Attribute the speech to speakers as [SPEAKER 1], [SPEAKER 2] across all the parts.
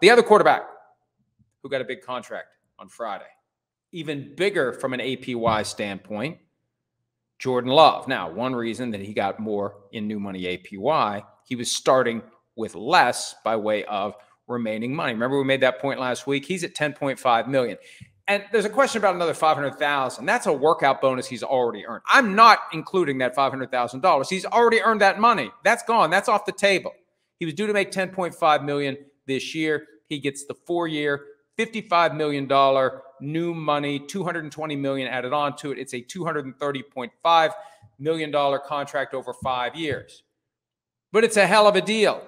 [SPEAKER 1] The other quarterback who got a big contract on Friday, even bigger from an APY standpoint, Jordan Love. Now, one reason that he got more in new money APY, he was starting with less by way of remaining money. Remember, we made that point last week. He's at $10.5 million. And there's a question about another $500,000. That's a workout bonus he's already earned. I'm not including that $500,000. He's already earned that money. That's gone. That's off the table. He was due to make $10.5 million this year. He gets the 4-year, $55 million new money, $220 million added on to it. It's a $230.5 million contract over 5 years. But it's a hell of a deal.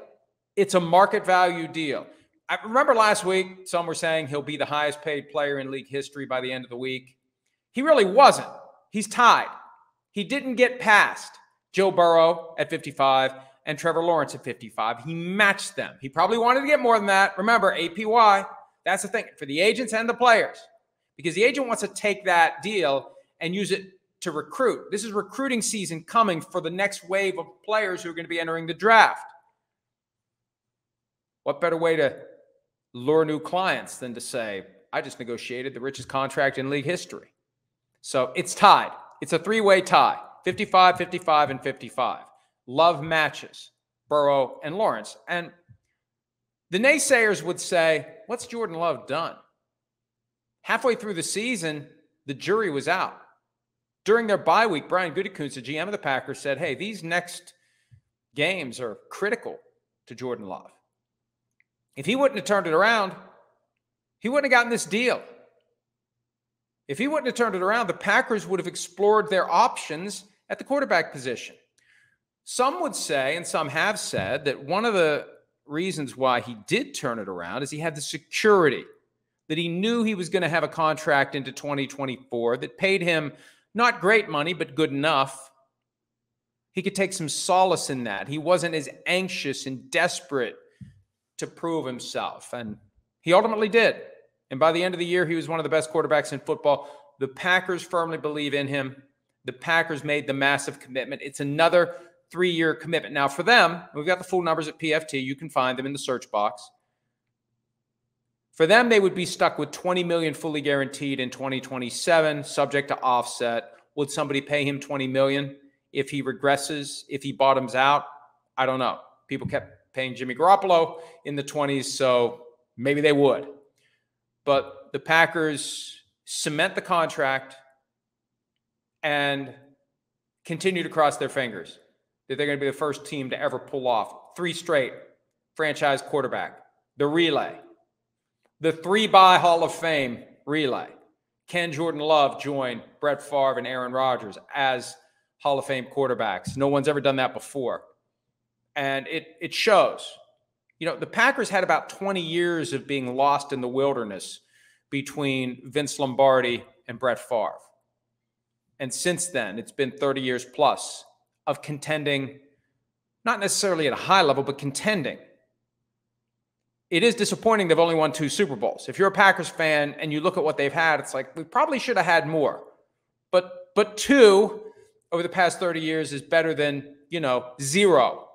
[SPEAKER 1] It's a market value deal. I remember last week, some were saying he'll be the highest paid player in league history by the end of the week. He really wasn't. He's tied. He didn't get past Joe Burrow at 55 and Trevor Lawrence at 55. He matched them. He probably wanted to get more than that. Remember, APY, that's the thing for the agents and the players, because the agent wants to take that deal and use it to recruit. This is recruiting season coming for the next wave of players who are going to be entering the draft. What better way to lure new clients than to say, I just negotiated the richest contract in league history. So it's tied. It's a 3-way tie, 55, 55, and 55. Love matches Burrow and Lawrence. And the naysayers would say, what's Jordan Love done? Halfway through the season, the jury was out. During their bye week, Brian Gutekunst, the GM of the Packers, said, hey, these next games are critical to Jordan Love. If he wouldn't have turned it around, he wouldn't have gotten this deal. If he wouldn't have turned it around, the Packers would have explored their options at the quarterback position. Some would say, and some have said, that one of the reasons why he did turn it around is he had the security that he knew he was going to have a contract into 2024 that paid him not great money, but good enough. He could take some solace in that. He wasn't as anxious and desperate to prove himself. And he ultimately did. And by the end of the year, he was one of the best quarterbacks in football. The Packers firmly believe in him. The Packers made the massive commitment. It's another 3-year commitment. Now, for them, we've got the full numbers at PFT. You can find them in the search box. For them, they would be stuck with $20 million fully guaranteed in 2027, subject to offset. Would somebody pay him $20 million if he regresses, if he bottoms out? I don't know. People kept paying Jimmy Garoppolo in the 20s, so maybe they would. But the Packers cement the contract and continue to cross their fingers that they're going to be the first team to ever pull off 3 straight franchise quarterback, the relay, the 3-by Hall of Fame relay. Can Jordan Love join Brett Favre and Aaron Rodgers as Hall of Fame quarterbacks? No one's ever done that before. And it shows. You know, the Packers had about 20 years of being lost in the wilderness between Vince Lombardi and Brett Favre. And since then, it's been 30 years plus of contending, not necessarily at a high level, but contending. It is disappointing they've only won 2 Super Bowls. If you're a Packers fan and you look at what they've had, it's like, we probably should have had more. But 2 over the past 30 years is better than, 0,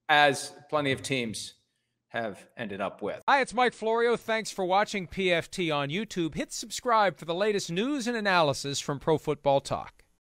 [SPEAKER 1] as plenty of teams have ended up with. Hi, it's Mike Florio. Thanks for watching PFT on YouTube. Hit subscribe for the latest news and analysis from Pro Football Talk.